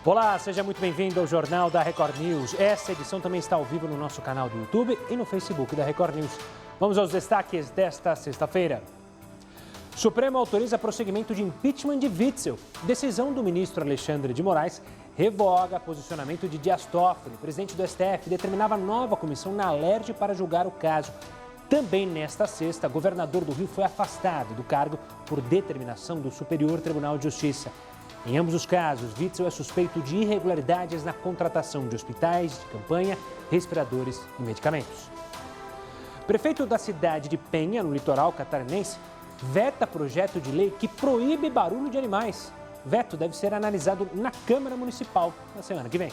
Olá, seja muito bem-vindo ao Jornal da Record News. Essa edição também está ao vivo no nosso canal do YouTube e no Facebook da Record News. Vamos aos destaques desta sexta-feira. Supremo autoriza prosseguimento de impeachment de Witzel. Decisão do ministro Alexandre de Moraes revoga posicionamento de Dias Toffoli. O presidente do STF determinava nova comissão na Alerj para julgar o caso. Também nesta sexta, governador do Rio foi afastado do cargo por determinação do Superior Tribunal de Justiça. Em ambos os casos, Witzel é suspeito de irregularidades na contratação de hospitais de campanha, respiradores e medicamentos. Prefeito da cidade de Penha, no litoral catarinense, veta projeto de lei que proíbe barulho de animais. Veto deve ser analisado na Câmara Municipal na semana que vem.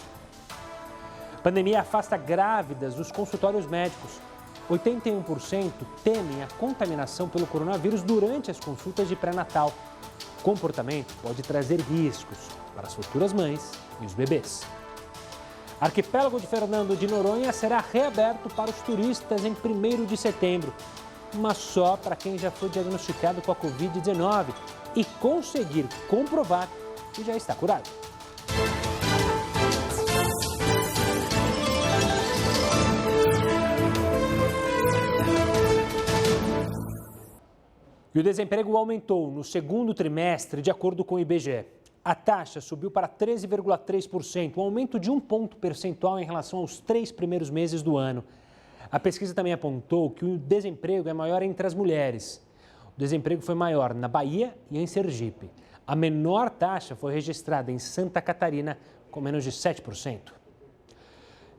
Pandemia afasta grávidas dos consultórios médicos. 81% temem a contaminação pelo coronavírus durante as consultas de pré-natal. O comportamento pode trazer riscos para as futuras mães e os bebês. Arquipélago de Fernando de Noronha será reaberto para os turistas em 1º de setembro, mas só para quem já foi diagnosticado com a Covid-19 e conseguir comprovar que já está curado. E o desemprego aumentou no segundo trimestre, de acordo com o IBGE. A taxa subiu para 13,3%, um aumento de 1 ponto percentual em relação aos 3 primeiros meses do ano. A pesquisa também apontou que o desemprego é maior entre as mulheres. O desemprego foi maior na Bahia e em Sergipe. A menor taxa foi registrada em Santa Catarina, com menos de 7%.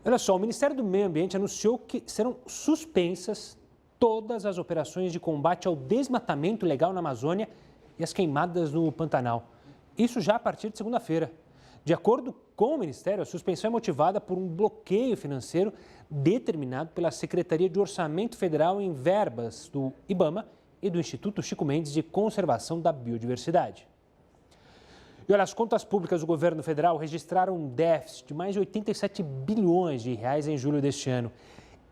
Olha só, o Ministério do Meio Ambiente anunciou que serão suspensas todas as operações de combate ao desmatamento ilegal na Amazônia e as queimadas no Pantanal. Isso já a partir de segunda-feira. De acordo com o Ministério, a suspensão é motivada por um bloqueio financeiro determinado pela Secretaria de Orçamento Federal em verbas do IBAMA e do Instituto Chico Mendes de Conservação da Biodiversidade. E olha, as contas públicas do governo federal registraram um déficit de mais de 87 bilhões de reais em julho deste ano.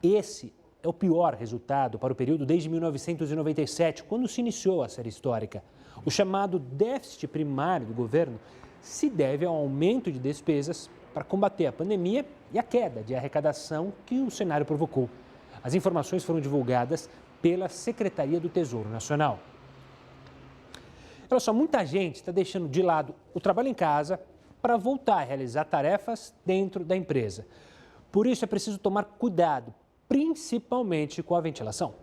Esse é o pior resultado para o período desde 1997, quando se iniciou a série histórica. O chamado déficit primário do governo se deve ao aumento de despesas para combater a pandemia e a queda de arrecadação que o cenário provocou. As informações foram divulgadas pela Secretaria do Tesouro Nacional. Olha só, muita gente está deixando de lado o trabalho em casa para voltar a realizar tarefas dentro da empresa. Por isso é preciso tomar cuidado, principalmente com a ventilação.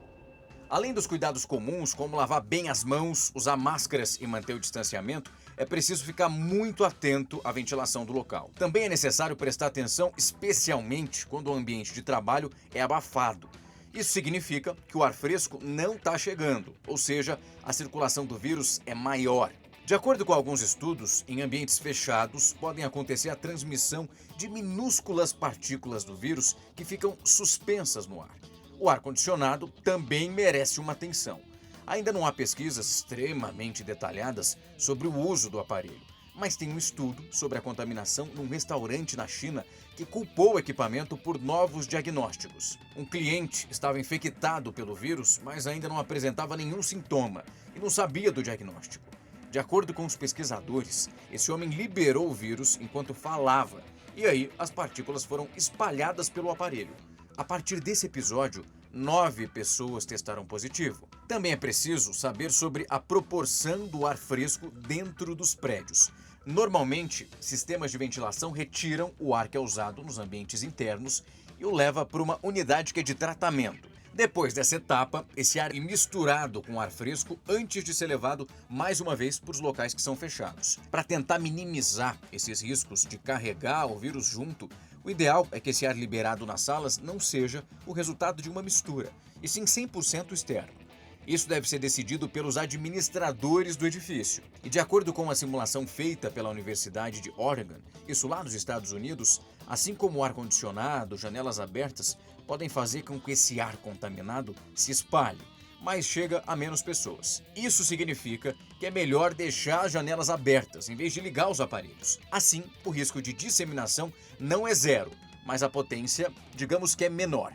Além dos cuidados comuns, como lavar bem as mãos, usar máscaras e manter o distanciamento, é preciso ficar muito atento à ventilação do local. Também é necessário prestar atenção, especialmente quando o ambiente de trabalho é abafado. Isso significa que o ar fresco não está chegando, ou seja, a circulação do vírus é maior. De acordo com alguns estudos, em ambientes fechados podem acontecer a transmissão de minúsculas partículas do vírus que ficam suspensas no ar. O ar-condicionado também merece uma atenção. Ainda não há pesquisas extremamente detalhadas sobre o uso do aparelho, mas tem um estudo sobre a contaminação num restaurante na China que culpou o equipamento por novos diagnósticos. Um cliente estava infectado pelo vírus, mas ainda não apresentava nenhum sintoma e não sabia do diagnóstico. De acordo com os pesquisadores, esse homem liberou o vírus enquanto falava, e aí as partículas foram espalhadas pelo aparelho. A partir desse episódio, 9 pessoas testaram positivo. Também é preciso saber sobre a proporção do ar fresco dentro dos prédios. Normalmente, sistemas de ventilação retiram o ar que é usado nos ambientes internos e o leva para uma unidade que é de tratamento. Depois dessa etapa, esse ar é misturado com ar fresco antes de ser levado mais uma vez para os locais que são fechados. Para tentar minimizar esses riscos de carregar o vírus junto, o ideal é que esse ar liberado nas salas não seja o resultado de uma mistura, e sim 100% externo. Isso deve ser decidido pelos administradores do edifício. E de acordo com a simulação feita pela Universidade de Oregon, isso lá nos Estados Unidos, assim como o ar-condicionado, janelas abertas, podem fazer com que esse ar contaminado se espalhe, mas chega a menos pessoas. Isso significa que é melhor deixar as janelas abertas em vez de ligar os aparelhos. Assim, o risco de disseminação não é zero, mas a potência, digamos que é menor.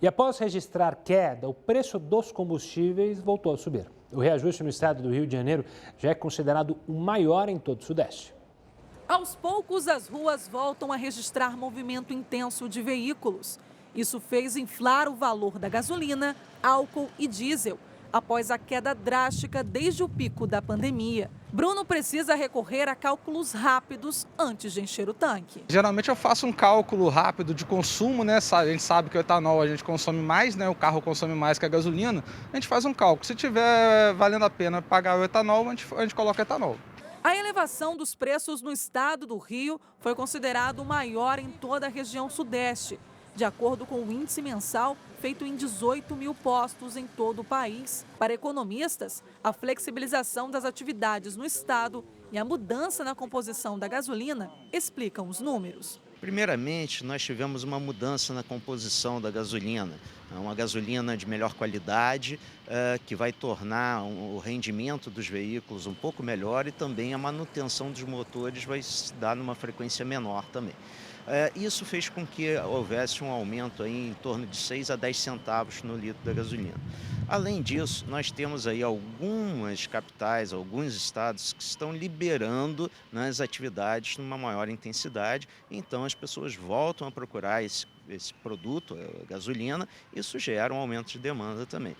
E após registrar queda, o preço dos combustíveis voltou a subir. O reajuste no estado do Rio de Janeiro já é considerado o maior em todo o Sudeste. Aos poucos, as ruas voltam a registrar movimento intenso de veículos. Isso fez inflar o valor da gasolina, álcool e diesel, após a queda drástica desde o pico da pandemia. Bruno precisa recorrer a cálculos rápidos antes de encher o tanque. Geralmente eu faço um cálculo rápido de consumo, né? A gente sabe que o etanol a gente consome mais, né? O carro consome mais que a gasolina. A gente faz um cálculo. Se tiver valendo a pena pagar o etanol, a gente coloca etanol. A elevação dos preços no estado do Rio foi considerado o maior em toda a região sudeste, de acordo com o índice mensal feito em 18 mil postos em todo o país. Para economistas, a flexibilização das atividades no estado e a mudança na composição da gasolina explicam os números. Primeiramente, nós tivemos uma mudança na composição da gasolina, uma gasolina de melhor qualidade, que vai tornar o rendimento dos veículos um pouco melhor e também a manutenção dos motores vai se dar numa frequência menor também. Isso fez com que houvesse um aumento aí em torno de 6 a 10 centavos no litro da gasolina. Além disso, nós temos aí algumas capitais, alguns estados que estão liberando, né, as atividades numa maior intensidade, então as pessoas voltam a procurar esse produto, a gasolina, isso gera um aumento de demanda também.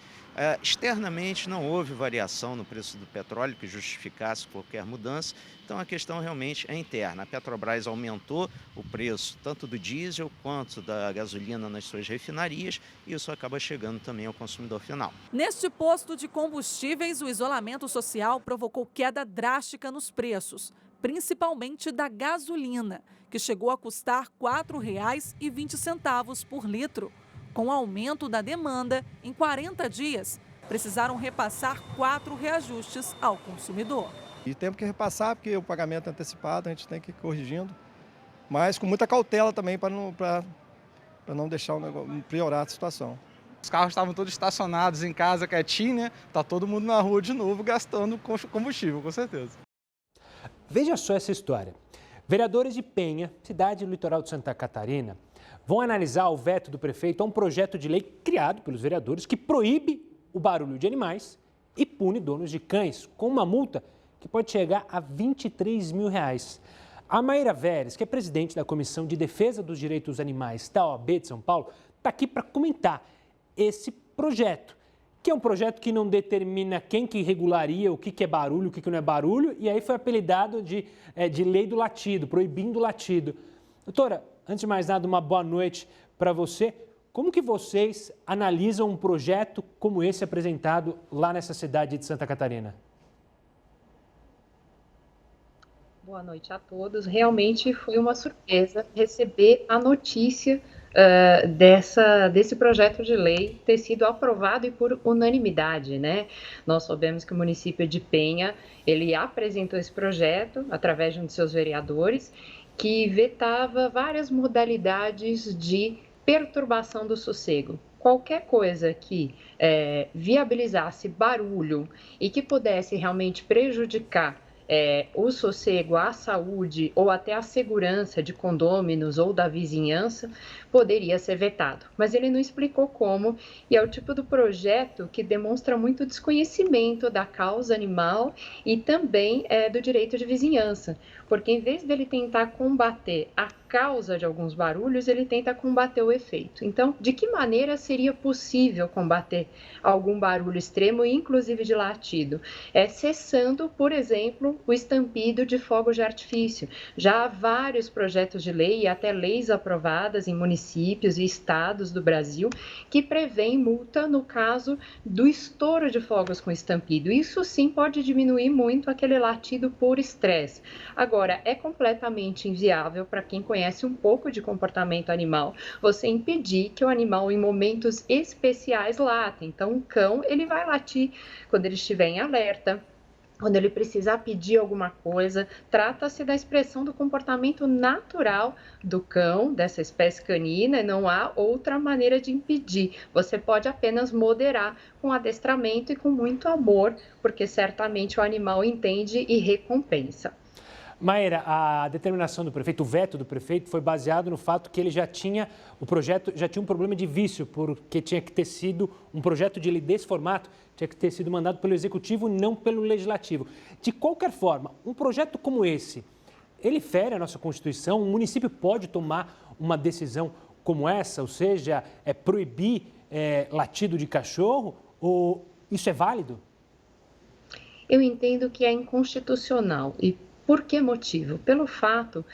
Externamente não houve variação no preço do petróleo que justificasse qualquer mudança, então a questão realmente é interna. A Petrobras aumentou o preço tanto do diesel quanto da gasolina nas suas refinarias e isso acaba chegando também ao consumidor final. Neste posto de combustíveis, o isolamento social provocou queda drástica nos preços, principalmente da gasolina, que chegou a custar R$ 4,20 por litro. Com o aumento da demanda, em 40 dias, precisaram repassar 4 reajustes ao consumidor. E temos que repassar, porque o pagamento é antecipado, a gente tem que ir corrigindo, mas com muita cautela também para não deixar o negócio, piorar a situação. Os carros estavam todos estacionados em casa, quietinho, né? Tá todo mundo na rua de novo gastando combustível, com certeza. Veja só essa história. Vereadores de Penha, cidade do litoral de Santa Catarina, vão analisar o veto do prefeito a um projeto de lei criado pelos vereadores que proíbe o barulho de animais e pune donos de cães com uma multa que pode chegar a R$ 23 mil. A Maíra Veres, que é presidente da Comissão de Defesa dos Direitos Animais da OAB de São Paulo, está aqui para comentar esse projeto, que é um projeto que não determina quem que regularia o que é barulho, o que não é barulho, e aí foi apelidado de lei do latido, proibindo o latido. Doutora, antes de mais nada, uma boa noite para você. Como que vocês analisam um projeto como esse apresentado lá nessa cidade de Santa Catarina? Boa noite a todos. Realmente foi uma surpresa receber a notícia desse projeto de lei ter sido aprovado e por unanimidade, né? Nós soubemos que o município de Penha, ele apresentou esse projeto através de um de seus vereadores, que vetava várias modalidades de perturbação do sossego. Qualquer coisa que viabilizasse barulho e que pudesse realmente prejudicar o sossego, a saúde ou até a segurança de condôminos ou da vizinhança poderia ser vetado. Mas ele não explicou como, e é o tipo do projeto que demonstra muito desconhecimento da causa animal e também do direito de vizinhança, porque em vez dele tentar combater a causa de alguns barulhos, ele tenta combater o efeito. Então, de que maneira seria possível combater algum barulho extremo, inclusive de latido? Cessando, por exemplo, o estampido de fogos de artifício. Já há vários projetos de lei e até leis aprovadas em municípios e estados do Brasil que prevêem multa no caso do estouro de fogos com estampido. Isso sim pode diminuir muito aquele latido por estresse. Agora, é completamente inviável para quem conhece um pouco de comportamento animal, você impedir que o animal em momentos especiais lata. Então, o cão, ele vai latir quando ele estiver em alerta, quando ele precisar pedir alguma coisa. Trata-se da expressão do comportamento natural do cão, dessa espécie canina, e não há outra maneira de impedir. Você pode apenas moderar com adestramento e com muito amor, porque certamente o animal entende e recompensa. Maíra, a determinação do prefeito, o veto do prefeito, foi baseado no fato que ele o projeto já tinha um problema de vício, porque tinha que ter sido um projeto de lei desse formato, tinha que ter sido mandado pelo Executivo, não pelo Legislativo. De qualquer forma, um projeto como esse ele fere a nossa Constituição? Um município pode tomar uma decisão como essa, ou seja, proibir latido de cachorro? Ou isso é válido? Eu entendo que é inconstitucional. E por que motivo? Pelo fato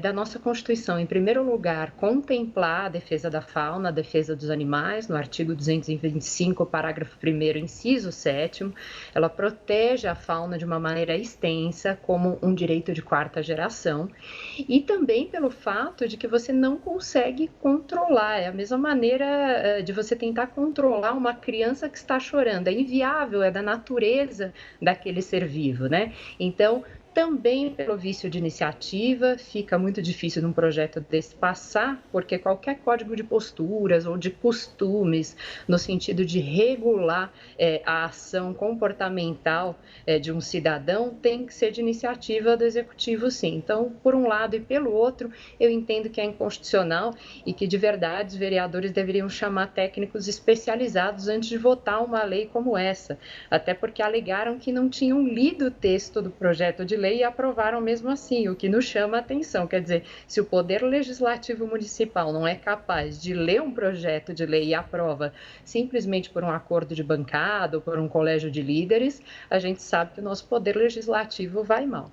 da nossa Constituição, em primeiro lugar, contemplar a defesa da fauna, a defesa dos animais, no artigo 225, parágrafo 1º, inciso 7º, ela protege a fauna de uma maneira extensa, como um direito de quarta geração, e também pelo fato de que você não consegue controlar, é a mesma maneira de você tentar controlar uma criança que está chorando, é inviável, é da natureza daquele ser vivo, né? Então, também pelo vício de iniciativa, fica muito difícil num projeto desse passar, porque qualquer código de posturas ou de costumes, no sentido de regular a ação comportamental de um cidadão, tem que ser de iniciativa do executivo, sim. Então, por um lado e pelo outro, eu entendo que é inconstitucional e que, de verdade, os vereadores deveriam chamar técnicos especializados antes de votar uma lei como essa, até porque alegaram que não tinham lido o texto do projeto de lei e aprovaram mesmo assim, o que nos chama a atenção. Quer dizer, se o Poder Legislativo Municipal não é capaz de ler um projeto de lei e aprova simplesmente por um acordo de bancada ou por um colégio de líderes, a gente sabe que o nosso Poder Legislativo vai mal.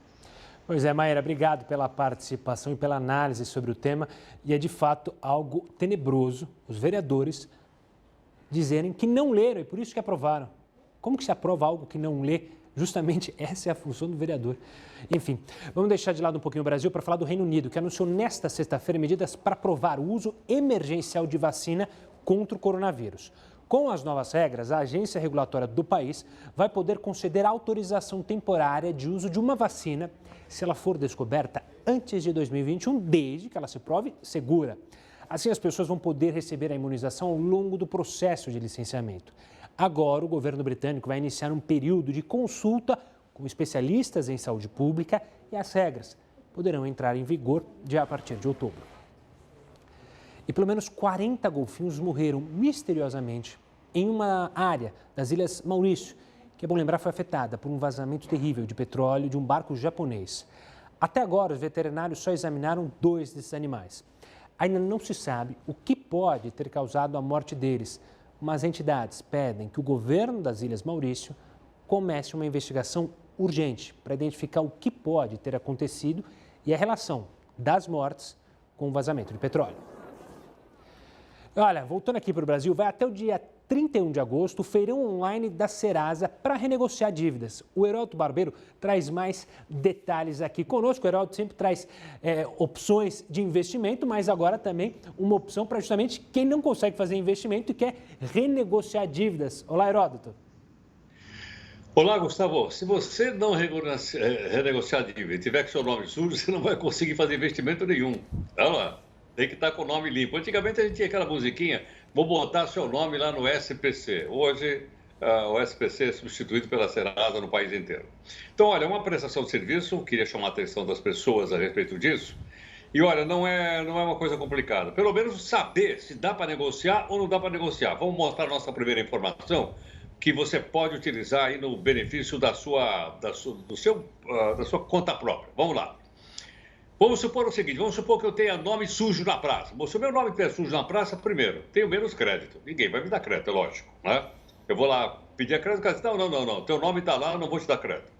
Pois é, Maíra, obrigado pela participação e pela análise sobre o tema. E é de fato algo tenebroso os vereadores dizerem que não leram e por isso que aprovaram. Como que se aprova algo que não lê? Justamente essa é a função do vereador. Enfim, vamos deixar de lado um pouquinho o Brasil para falar do Reino Unido, que anunciou nesta sexta-feira medidas para aprovar o uso emergencial de vacina contra o coronavírus. Com as novas regras, a agência regulatória do país vai poder conceder autorização temporária de uso de uma vacina se ela for descoberta antes de 2021, desde que ela se prove segura. Assim, as pessoas vão poder receber a imunização ao longo do processo de licenciamento. Agora, o governo britânico vai iniciar um período de consulta com especialistas em saúde pública e as regras poderão entrar em vigor já a partir de outubro. E pelo menos 40 golfinhos morreram misteriosamente em uma área das Ilhas Maurício, que é bom lembrar foi afetada por um vazamento terrível de petróleo de um barco japonês. Até agora, os veterinários só examinaram 2 desses animais. Ainda não se sabe o que pode ter causado a morte deles, mas entidades pedem que o governo das Ilhas Maurício comece uma investigação urgente para identificar o que pode ter acontecido e a relação das mortes com o vazamento de petróleo. Olha, voltando aqui para o Brasil, vai até o dia 31 de agosto o feirão online da Serasa para renegociar dívidas. O Heródoto Barbeiro traz mais detalhes aqui conosco. O Heródoto sempre traz opções de investimento, mas agora também uma opção para justamente quem não consegue fazer investimento e quer renegociar dívidas. Olá, Heródoto. Olá, Gustavo. Se você não renegociar dívida e tiver com seu nome sujo, você não vai conseguir fazer investimento nenhum. Olha lá. Tem que estar com o nome limpo. Antigamente a gente tinha aquela musiquinha, vou botar seu nome lá no SPC. Hoje o SPC é substituído pela Serasa no país inteiro. Então, olha, uma prestação de serviço, queria chamar a atenção das pessoas a respeito disso. E olha, não é uma coisa complicada. Pelo menos saber se dá para negociar ou não dá para negociar. Vamos mostrar a nossa primeira informação, que você pode utilizar aí no benefício da sua conta própria. Vamos lá. Vamos supor o seguinte, vamos supor que eu tenha nome sujo na praça. Se o meu nome estiver sujo na praça, primeiro, tenho menos crédito. Ninguém vai me dar crédito, é lógico, né? Eu vou lá pedir a crédito, o cara diz, não, teu nome está lá, não vou te dar crédito.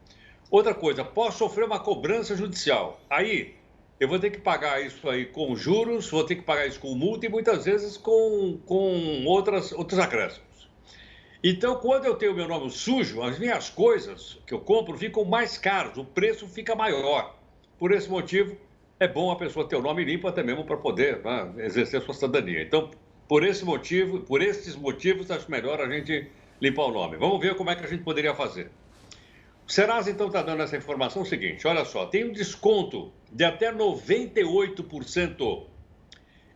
Outra coisa, posso sofrer uma cobrança judicial. Aí, eu vou ter que pagar isso aí com juros, vou ter que pagar isso com multa e muitas vezes com outros acréscimos. Então, quando eu tenho meu nome sujo, as minhas coisas que eu compro ficam mais caras, o preço fica maior. Por esse motivo, é bom a pessoa ter o nome limpo até mesmo para poder, né, exercer sua cidadania. Então, por esses motivos, acho melhor a gente limpar o nome. Vamos ver como é que a gente poderia fazer. O Serasa, então, está dando essa informação seguinte, olha só, tem um desconto de até 98%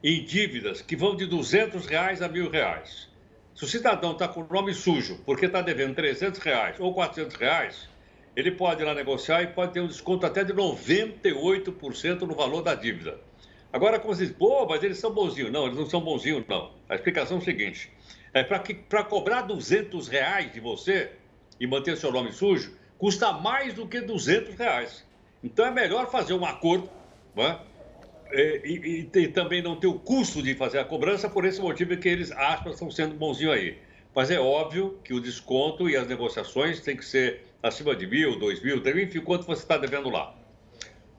em dívidas que vão de R$200 a R$1.000. Se o cidadão está com o nome sujo porque está devendo R$300 ou R$400, ele pode ir lá negociar e pode ter um desconto até de 98% no valor da dívida. Agora, como você diz, pô, mas eles são bonzinhos. Não, eles não são bonzinhos, não. A explicação é o seguinte, para cobrar R$200 de você e manter seu nome sujo, custa mais do que R$200. Então é melhor fazer um acordo, né? E também não ter o custo de fazer a cobrança, por esse motivo é que eles, aspas, estão sendo bonzinhos aí. Mas é óbvio que o desconto e as negociações têm que ser acima de 1.000, 2.000, 3.000, enfim, quanto você está devendo lá.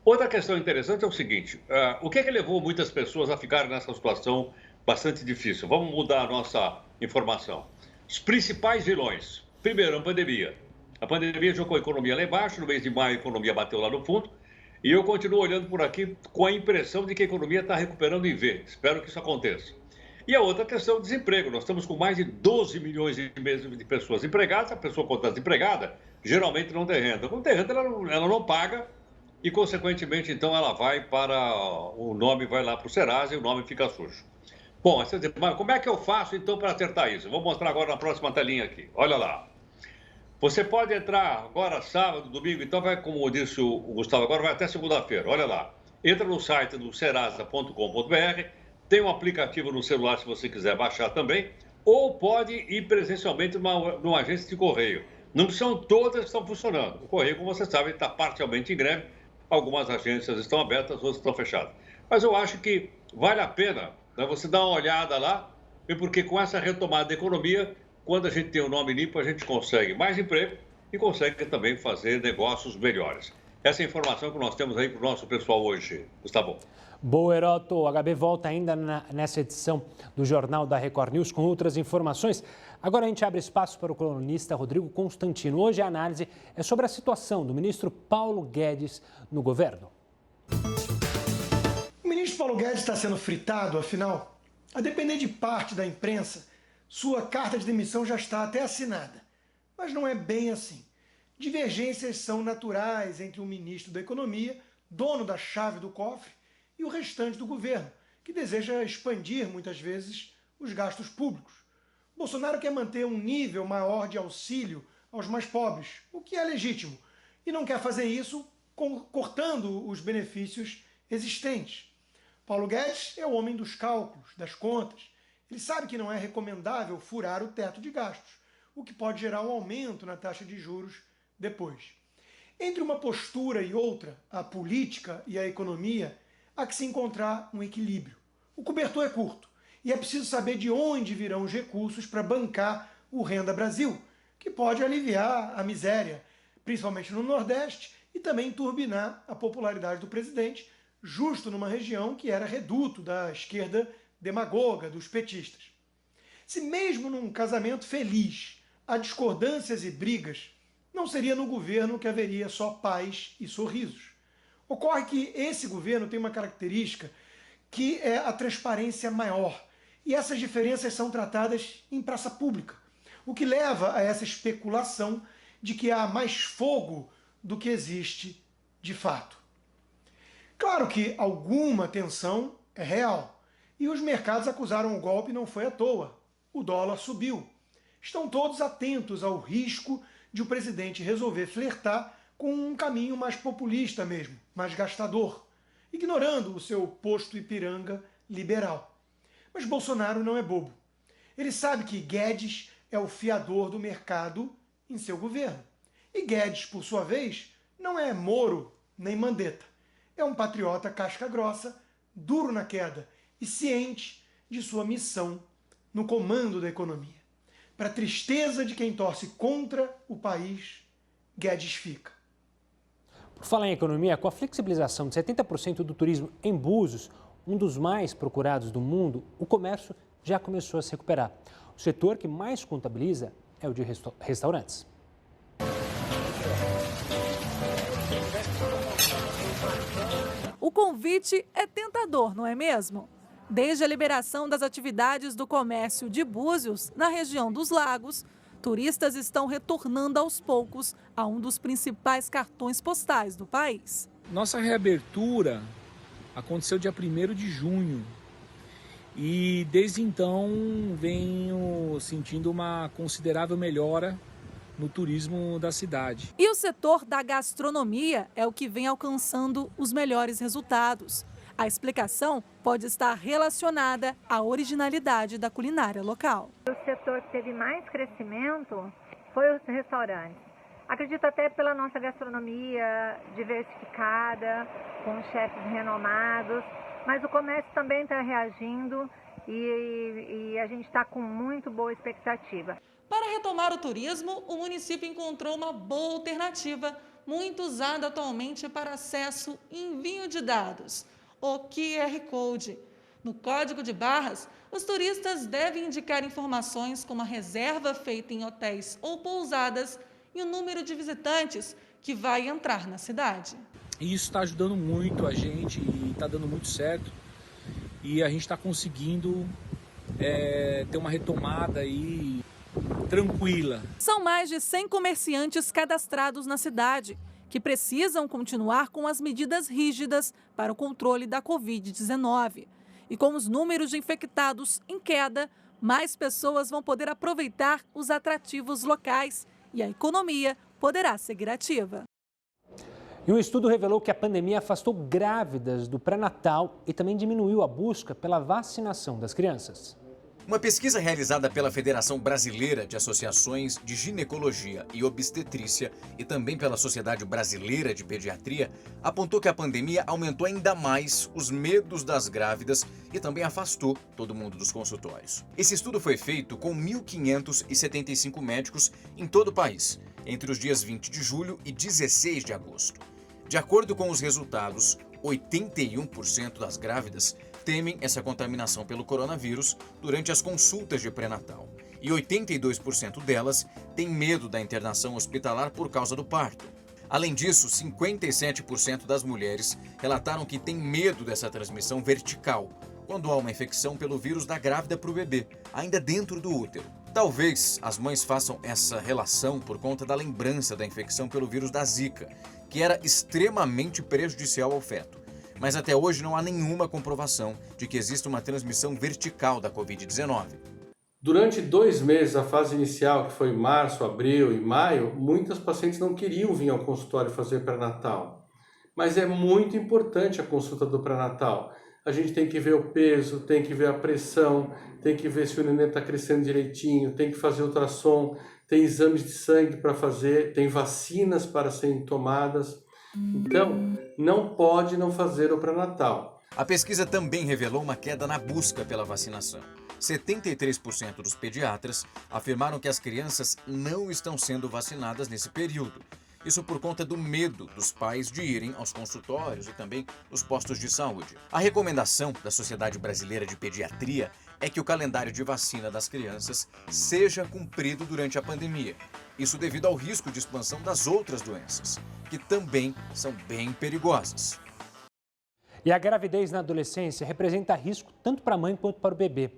Outra questão interessante é o seguinte, o que é que levou muitas pessoas a ficarem nessa situação bastante difícil? Vamos mudar a nossa informação. Os principais vilões. Primeiro, a pandemia. A pandemia jogou a economia lá embaixo, no mês de maio a economia bateu lá no fundo, e eu continuo olhando por aqui com a impressão de que a economia está recuperando em V. Espero que isso aconteça. E a outra questão é o desemprego. Nós estamos com mais de 12 milhões de pessoas empregadas. A pessoa, quando está desempregada, geralmente não tem renda. Quando tem renda, ela não paga e, consequentemente, então, ela vai para... O nome vai lá para o Serasa e o nome fica sujo. Bom, mas como é que eu faço, então, para acertar isso? Vou mostrar agora na próxima telinha aqui. Olha lá. Você pode entrar agora, sábado, domingo, então vai, como disse o Gustavo, agora vai até segunda-feira. Olha lá. Entra no site do serasa.com.br, tem um aplicativo no celular se você quiser baixar também, ou pode ir presencialmente numa agência de correio. Não são todas que estão funcionando. O correio, como você sabe, está parcialmente em greve. Algumas agências estão abertas, outras estão fechadas. Mas eu acho que vale a pena, né, você dar uma olhada lá, porque com essa retomada da economia, quando a gente tem o nome limpo, a gente consegue mais emprego e consegue também fazer negócios melhores. Essa é a informação que nós temos aí para o nosso pessoal hoje, Gustavo. Boa, Heroto. O HB volta ainda nessa edição do Jornal da Record News com outras informações. Agora a gente abre espaço para o colunista Rodrigo Constantino. Hoje a análise é sobre a situação do ministro Paulo Guedes no governo. O ministro Paulo Guedes está sendo fritado, afinal, a depender de parte da imprensa, sua carta de demissão já está até assinada. Mas não é bem assim. Divergências são naturais entre o ministro da Economia, dono da chave do cofre, e o restante do governo, que deseja expandir, muitas vezes, os gastos públicos. Bolsonaro quer manter um nível maior de auxílio aos mais pobres, o que é legítimo, e não quer fazer isso cortando os benefícios existentes. Paulo Guedes é o homem dos cálculos, das contas. Ele sabe que não é recomendável furar o teto de gastos, o que pode gerar um aumento na taxa de juros depois. Entre uma postura e outra, a política e a economia, há que se encontrar um equilíbrio. O cobertor é curto e é preciso saber de onde virão os recursos para bancar o Renda Brasil, que pode aliviar a miséria, principalmente no Nordeste, e também turbinar a popularidade do presidente, justo numa região que era reduto da esquerda demagoga, dos petistas. Se mesmo num casamento feliz há discordâncias e brigas, não seria no governo que haveria só paz e sorrisos. Ocorre que esse governo tem uma característica que é a transparência maior, e essas diferenças são tratadas em praça pública, o que leva a essa especulação de que há mais fogo do que existe de fato. Claro que alguma tensão é real, e os mercados acusaram o golpe não foi à toa. O dólar subiu. Estão todos atentos ao risco de o presidente resolver flertar com um caminho mais populista mesmo, mais gastador, ignorando o seu posto Ipiranga liberal. Mas Bolsonaro não é bobo. Ele sabe que Guedes é o fiador do mercado em seu governo. E Guedes, por sua vez, não é Moro nem Mandetta. É um patriota casca-grossa, duro na queda e ciente de sua missão no comando da economia. Para a tristeza de quem torce contra o país, Guedes fica. Por falar em economia, com a flexibilização de 70% do turismo em Búzios, um dos mais procurados do mundo, o comércio já começou a se recuperar. O setor que mais contabiliza é o de restaurantes. O convite é tentador, não é mesmo? Desde a liberação das atividades do comércio de Búzios, na região dos lagos, turistas estão retornando aos poucos a um dos principais cartões postais do país. Nossa reabertura aconteceu dia 1º de junho e desde então venho sentindo uma considerável melhora no turismo da cidade. E o setor da gastronomia é o que vem alcançando os melhores resultados. A explicação pode estar relacionada à originalidade da culinária local. O setor que teve mais crescimento foi os restaurantes. Acredito até pela nossa gastronomia diversificada, com chefes renomados, mas o comércio também está reagindo e a gente está com muito boa expectativa. Para retomar o turismo, o município encontrou uma boa alternativa, muito usada atualmente para acesso e envio de dados, o QR Code. No Código de Barras, os turistas devem indicar informações como a reserva feita em hotéis ou pousadas e o número de visitantes que vai entrar na cidade. E isso está ajudando muito a gente e está dando muito certo. E a gente está conseguindo ter uma retomada aí tranquila. São mais de 100 comerciantes cadastrados na cidade, que precisam continuar com as medidas rígidas para o controle da Covid-19. E com os números de infectados em queda, mais pessoas vão poder aproveitar os atrativos locais e a economia poderá seguir ativa. E um estudo revelou que a pandemia afastou grávidas do pré-natal e também diminuiu a busca pela vacinação das crianças. Uma pesquisa realizada pela Federação Brasileira de Associações de Ginecologia e Obstetrícia e também pela Sociedade Brasileira de Pediatria apontou que a pandemia aumentou ainda mais os medos das grávidas e também afastou todo mundo dos consultórios. Esse estudo foi feito com 1.575 médicos em todo o país, entre os dias 20 de julho e 16 de agosto. De acordo com os resultados, 81% das grávidas temem essa contaminação pelo coronavírus durante as consultas de pré-natal. E 82% delas têm medo da internação hospitalar por causa do parto. Além disso, 57% das mulheres relataram que têm medo dessa transmissão vertical, quando há uma infecção pelo vírus da grávida para o bebê, ainda dentro do útero. Talvez as mães façam essa relação por conta da lembrança da infecção pelo vírus da Zika, que era extremamente prejudicial ao feto. Mas até hoje não há nenhuma comprovação de que exista uma transmissão vertical da Covid-19. Durante 2 meses, a fase inicial, que foi março, abril e maio, muitas pacientes não queriam vir ao consultório fazer pré-natal. Mas é muito importante a consulta do pré-natal. A gente tem que ver o peso, tem que ver a pressão, tem que ver se o neném está crescendo direitinho, tem que fazer ultrassom, tem exames de sangue para fazer, tem vacinas para serem tomadas. Então, não pode não fazer o pré-natal. A pesquisa também revelou uma queda na busca pela vacinação. 73% dos pediatras afirmaram que as crianças não estão sendo vacinadas nesse período. Isso por conta do medo dos pais de irem aos consultórios e também nos postos de saúde. A recomendação da Sociedade Brasileira de Pediatria é que o calendário de vacina das crianças seja cumprido durante a pandemia. Isso devido ao risco de expansão das outras doenças, que também são bem perigosas. E a gravidez na adolescência representa risco tanto para a mãe quanto para o bebê.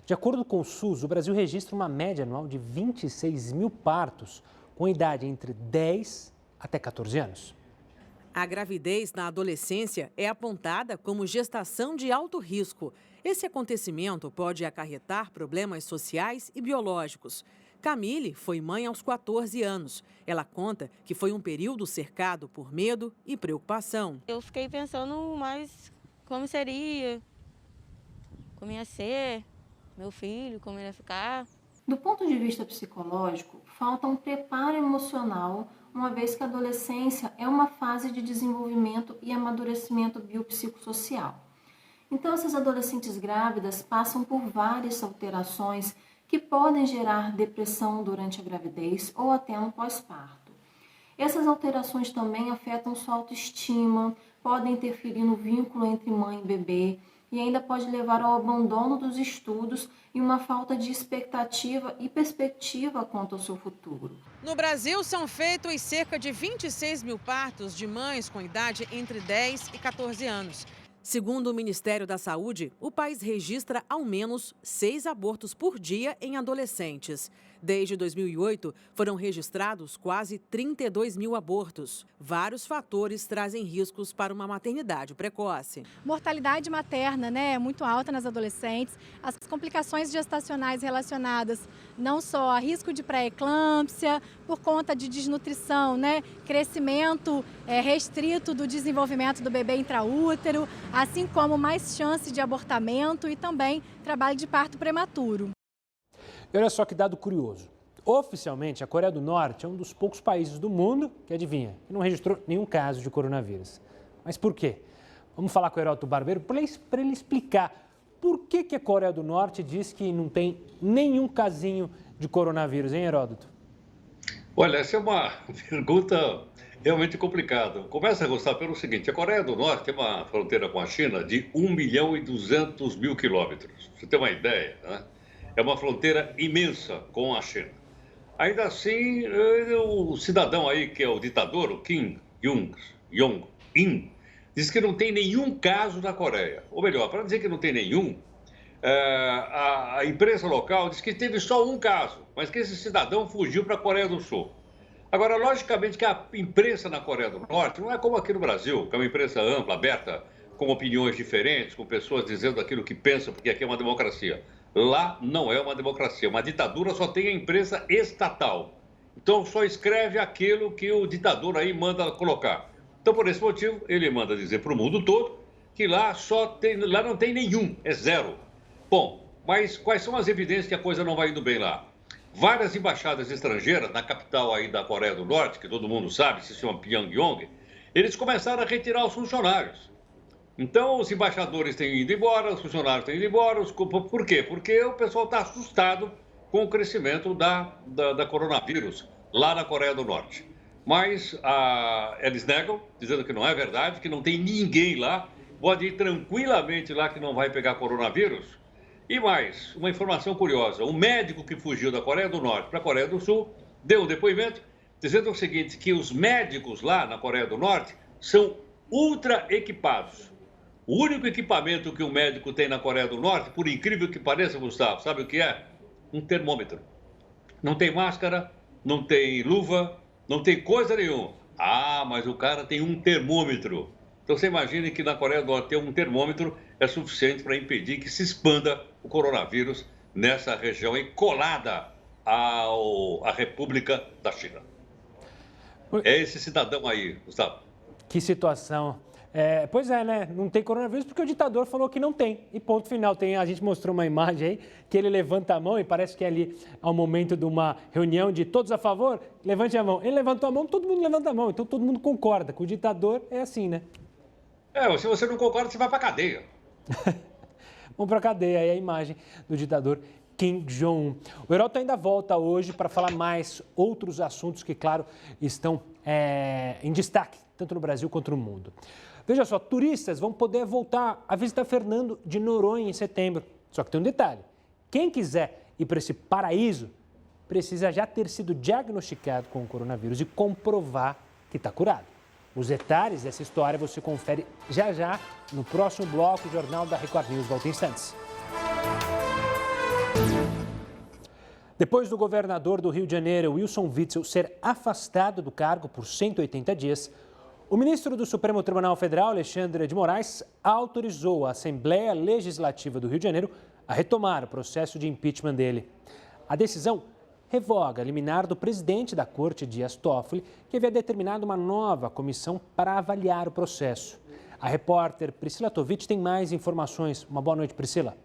De acordo com o SUS, o Brasil registra uma média anual de 26 mil partos, com idade entre 10 até 14 anos. A gravidez na adolescência é apontada como gestação de alto risco. Esse acontecimento pode acarretar problemas sociais e biológicos. Camille foi mãe aos 14 anos. Ela conta que foi um período cercado por medo e preocupação. Eu fiquei pensando mais como seria, como ia ser, meu filho, como ia ficar. Do ponto de vista psicológico, falta um preparo emocional, uma vez que a adolescência é uma fase de desenvolvimento e amadurecimento biopsicossocial. Então, essas adolescentes grávidas passam por várias alterações que podem gerar depressão durante a gravidez ou até no pós-parto. Essas alterações também afetam sua autoestima, podem interferir no vínculo entre mãe e bebê e ainda pode levar ao abandono dos estudos e uma falta de expectativa e perspectiva quanto ao seu futuro. No Brasil, são feitos cerca de 26 mil partos de mães com idade entre 10 e 14 anos. Segundo o Ministério da Saúde, o país registra ao menos 6 abortos por dia em adolescentes. Desde 2008, foram registrados quase 32 mil abortos. Vários fatores trazem riscos para uma maternidade precoce. Mortalidade materna, é muito alta nas adolescentes. As complicações gestacionais relacionadas não só a risco de pré-eclâmpsia, por conta de desnutrição, crescimento restrito do desenvolvimento do bebê intraútero, assim como mais chance de abortamento e também trabalho de parto prematuro. E olha só que dado curioso. Oficialmente, a Coreia do Norte é um dos poucos países do mundo que, adivinha, que não registrou nenhum caso de coronavírus. Mas por quê? Vamos falar com o Heródoto Barbeiro para ele explicar por que a Coreia do Norte diz que não tem nenhum casinho de coronavírus, hein, Heródoto? Olha, essa é uma pergunta realmente complicada. Começa, Gustavo, pelo seguinte: a Coreia do Norte tem uma fronteira com a China de 1.200.000 quilômetros. Pra você ter uma ideia, né? É uma fronteira imensa com a China. Ainda assim, o cidadão aí, que é o ditador, o Kim Jong-un, diz que não tem nenhum caso na Coreia. Ou melhor, para dizer que não tem nenhum, a imprensa local diz que teve só um caso, mas que esse cidadão fugiu para a Coreia do Sul. Agora, logicamente que a imprensa na Coreia do Norte não é como aqui no Brasil, que é uma imprensa ampla, aberta, com opiniões diferentes, com pessoas dizendo aquilo que pensam, porque aqui é uma democracia. Lá não é uma democracia. Uma ditadura só tem a imprensa estatal. Então, só escreve aquilo que o ditador aí manda colocar. Então, por esse motivo, ele manda dizer para o mundo todo que lá não tem nenhum, é zero. Bom, mas quais são as evidências que a coisa não vai indo bem lá? Várias embaixadas estrangeiras, na capital aí da Coreia do Norte, que todo mundo sabe, se chama Pyongyang, eles começaram a retirar os funcionários. Então, os embaixadores têm ido embora, os funcionários têm ido embora. Por quê? Porque o pessoal está assustado com o crescimento da coronavírus lá na Coreia do Norte. Mas eles negam, dizendo que não é verdade, que não tem ninguém lá, pode ir tranquilamente lá que não vai pegar coronavírus. E mais, uma informação curiosa: um médico que fugiu da Coreia do Norte para a Coreia do Sul deu um depoimento dizendo o seguinte, que os médicos lá na Coreia do Norte são ultra equipados. O único equipamento que um médico tem na Coreia do Norte, por incrível que pareça, Gustavo, sabe o que é? Um termômetro. Não tem máscara, não tem luva, não tem coisa nenhuma. Ah, mas o cara tem um termômetro. Então você imagine que na Coreia do Norte ter um termômetro é suficiente para impedir que se expanda o coronavírus nessa região aí colada à República da China. É esse cidadão aí, Gustavo. Que situação. Pois é, né? Não tem coronavírus porque o ditador falou que não tem. E ponto final. A gente mostrou uma imagem aí que ele levanta a mão e parece que é ali ao momento de uma reunião de todos a favor, levante a mão. Ele levantou a mão, todo mundo levanta a mão. Então todo mundo concorda. Com o ditador é assim, né? Se você não concorda, você vai para cadeia. Vamos para cadeia. Aí a imagem do ditador Kim Jong-un. O Heródoto ainda volta hoje para falar mais outros assuntos que, claro, estão em destaque, tanto no Brasil quanto no mundo. Veja só, turistas vão poder voltar a visitar Fernando de Noronha em setembro. Só que tem um detalhe: quem quiser ir para esse paraíso precisa já ter sido diagnosticado com o coronavírus e comprovar que está curado. Os detalhes dessa história você confere já no próximo bloco do Jornal da Record News. Volta em instantes. Depois do governador do Rio de Janeiro, Wilson Witzel, ser afastado do cargo por 180 dias, o ministro do Supremo Tribunal Federal, Alexandre de Moraes, autorizou a Assembleia Legislativa do Rio de Janeiro a retomar o processo de impeachment dele. A decisão revoga a liminar do presidente da Corte, Dias Toffoli, que havia determinado uma nova comissão para avaliar o processo. A repórter Priscila Tovich tem mais informações. Uma boa noite, Priscila.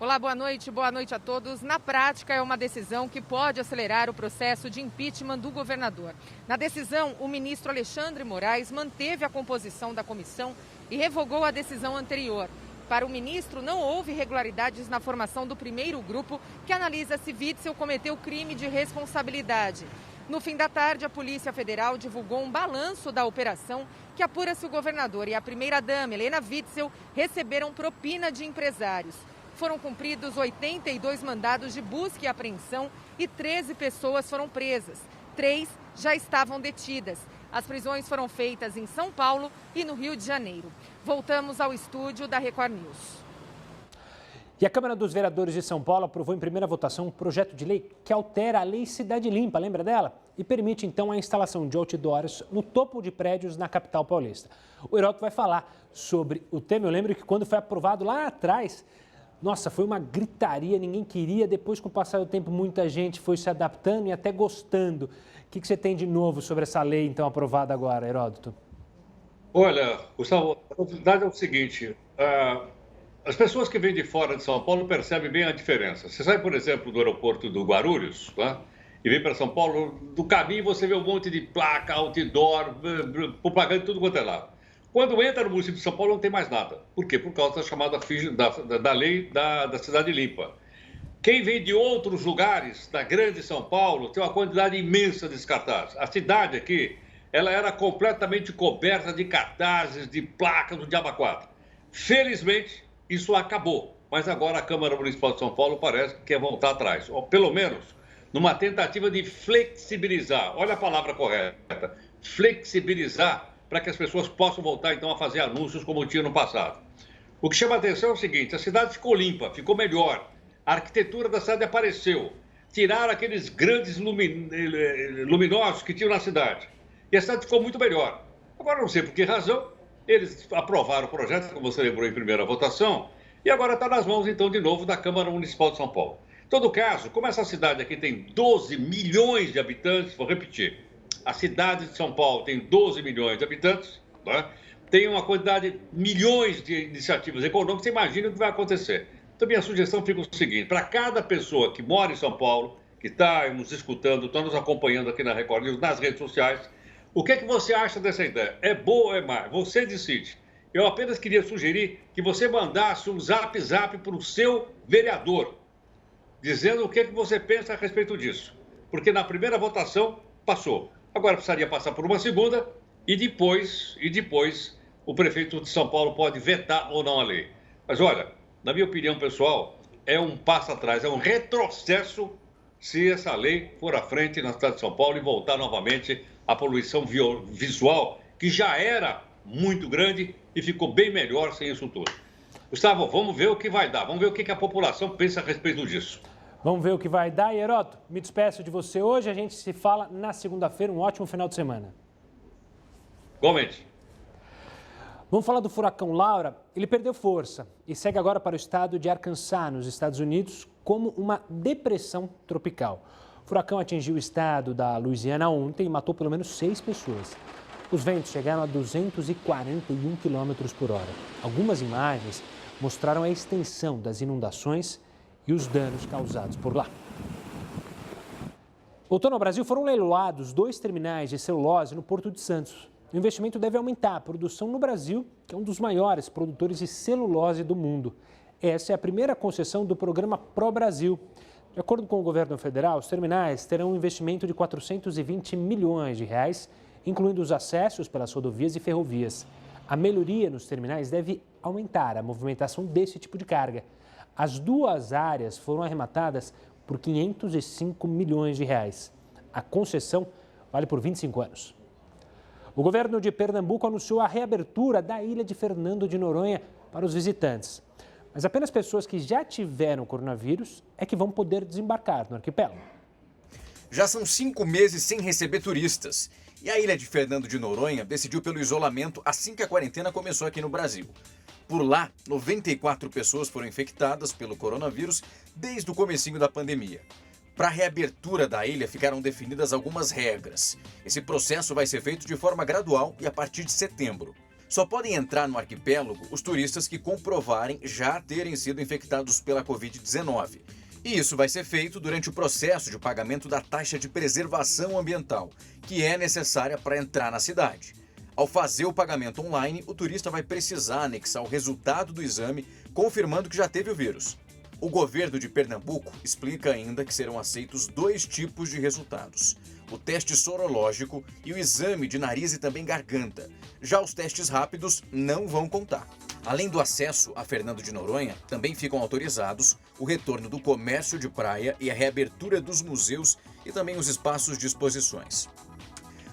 Olá, boa noite a todos. Na prática, é uma decisão que pode acelerar o processo de impeachment do governador. Na decisão, o ministro Alexandre de Moraes manteve a composição da comissão e revogou a decisão anterior. Para o ministro, não houve irregularidades na formação do primeiro grupo que analisa se Witzel cometeu crime de responsabilidade. No fim da tarde, a Polícia Federal divulgou um balanço da operação que apura se o governador e a primeira-dama, Helena Witzel, receberam propina de empresários. Foram cumpridos 82 mandados de busca e apreensão e 13 pessoas foram presas. 3 já estavam detidas. As prisões foram feitas em São Paulo e no Rio de Janeiro. Voltamos ao estúdio da Record News. E a Câmara dos Vereadores de São Paulo aprovou em primeira votação um projeto de lei que altera a Lei Cidade Limpa, lembra dela? E permite, então, a instalação de outdoors no topo de prédios na capital paulista. O Heródoto vai falar sobre o tema. Eu lembro que quando foi aprovado lá atrás, nossa, foi uma gritaria, ninguém queria. Depois, com o passar do tempo, muita gente foi se adaptando e até gostando. O que você tem de novo sobre essa lei, então, aprovada agora, Heródoto? Olha, Gustavo, a novidade é o seguinte: as pessoas que vêm de fora de São Paulo percebem bem a diferença. Você sai, por exemplo, do aeroporto do Guarulhos, tá? E vem para São Paulo, do caminho você vê um monte de placa, outdoor, propaganda de tudo quanto é lado. Quando entra no município de São Paulo não tem mais nada. Por quê? Por causa da chamada da lei da cidade limpa. Quem vem de outros lugares da grande São Paulo tem uma quantidade imensa de cartazes. A cidade aqui, ela era completamente coberta de cartazes, de placas do Diabo 4. Felizmente, isso acabou. Mas agora a Câmara Municipal de São Paulo parece que quer voltar atrás. Ou pelo menos, numa tentativa de flexibilizar. Olha a palavra correta. Flexibilizar para que as pessoas possam voltar, então, a fazer anúncios como tinha no passado. O que chama a atenção é o seguinte, a cidade ficou limpa, ficou melhor. A arquitetura da cidade apareceu. Tiraram aqueles grandes luminosos que tinham na cidade. E a cidade ficou muito melhor. Agora, não sei por que razão, eles aprovaram o projeto, como você lembrou, em primeira votação, e agora está nas mãos, então, de novo, da Câmara Municipal de São Paulo. Em todo caso, como essa cidade aqui tem 12 milhões de habitantes, vou repetir, a cidade de São Paulo tem 12 milhões de habitantes, né? Tem uma quantidade de milhões de iniciativas econômicas, você imagina o que vai acontecer. Então, minha sugestão fica o seguinte, para cada pessoa que mora em São Paulo, que está nos escutando, está nos acompanhando aqui na Record News, nas redes sociais, o que é que você acha dessa ideia? É boa ou é má? Você decide. Eu apenas queria sugerir que você mandasse um zap para o seu vereador, dizendo o que é que você pensa a respeito disso. Porque na primeira votação passou. Agora precisaria passar por uma segunda e depois o prefeito de São Paulo pode vetar ou não a lei. Mas olha, na minha opinião pessoal, é um passo atrás, é um retrocesso se essa lei for à frente na cidade de São Paulo e voltar novamente à poluição visual, que já era muito grande e ficou bem melhor sem isso tudo. Gustavo, vamos ver o que vai dar, vamos ver o que a população pensa a respeito disso. Vamos ver o que vai dar. E, Heroto, me despeço de você hoje. A gente se fala na segunda-feira. Um ótimo final de semana. Igualmente. Vamos falar do furacão Laura. Ele perdeu força e segue agora para o estado de Arkansas, nos Estados Unidos, como uma depressão tropical. O furacão atingiu o estado da Louisiana ontem e matou pelo menos 6 pessoas. Os ventos chegaram a 241 km por hora. Algumas imagens mostraram a extensão das inundações e os danos causados por lá. Outono ao Brasil, foram leiloados 2 terminais de celulose no Porto de Santos. O investimento deve aumentar a produção no Brasil, que é um dos maiores produtores de celulose do mundo. Essa é a primeira concessão do programa Pro Brasil. De acordo com o governo federal, os terminais terão um investimento de 420 milhões de reais, incluindo os acessos pelas rodovias e ferrovias. A melhoria nos terminais deve aumentar a movimentação desse tipo de carga. As 2 áreas foram arrematadas por 505 milhões de reais. A concessão vale por 25 anos. O governo de Pernambuco anunciou a reabertura da ilha de Fernando de Noronha para os visitantes. Mas apenas pessoas que já tiveram coronavírus é que vão poder desembarcar no arquipélago. Já são 5 meses sem receber turistas. E a ilha de Fernando de Noronha decidiu pelo isolamento assim que a quarentena começou aqui no Brasil. Por lá, 94 pessoas foram infectadas pelo coronavírus desde o comecinho da pandemia. Para a reabertura da ilha ficaram definidas algumas regras. Esse processo vai ser feito de forma gradual e a partir de setembro. Só podem entrar no arquipélago os turistas que comprovarem já terem sido infectados pela Covid-19. E isso vai ser feito durante o processo de pagamento da taxa de preservação ambiental, que é necessária para entrar na cidade. Ao fazer o pagamento online, o turista vai precisar anexar o resultado do exame, confirmando que já teve o vírus. O governo de Pernambuco explica ainda que serão aceitos 2 tipos de resultados: o teste sorológico e o exame de nariz e também garganta. Já os testes rápidos não vão contar. Além do acesso a Fernando de Noronha, também ficam autorizados o retorno do comércio de praia e a reabertura dos museus e também os espaços de exposições.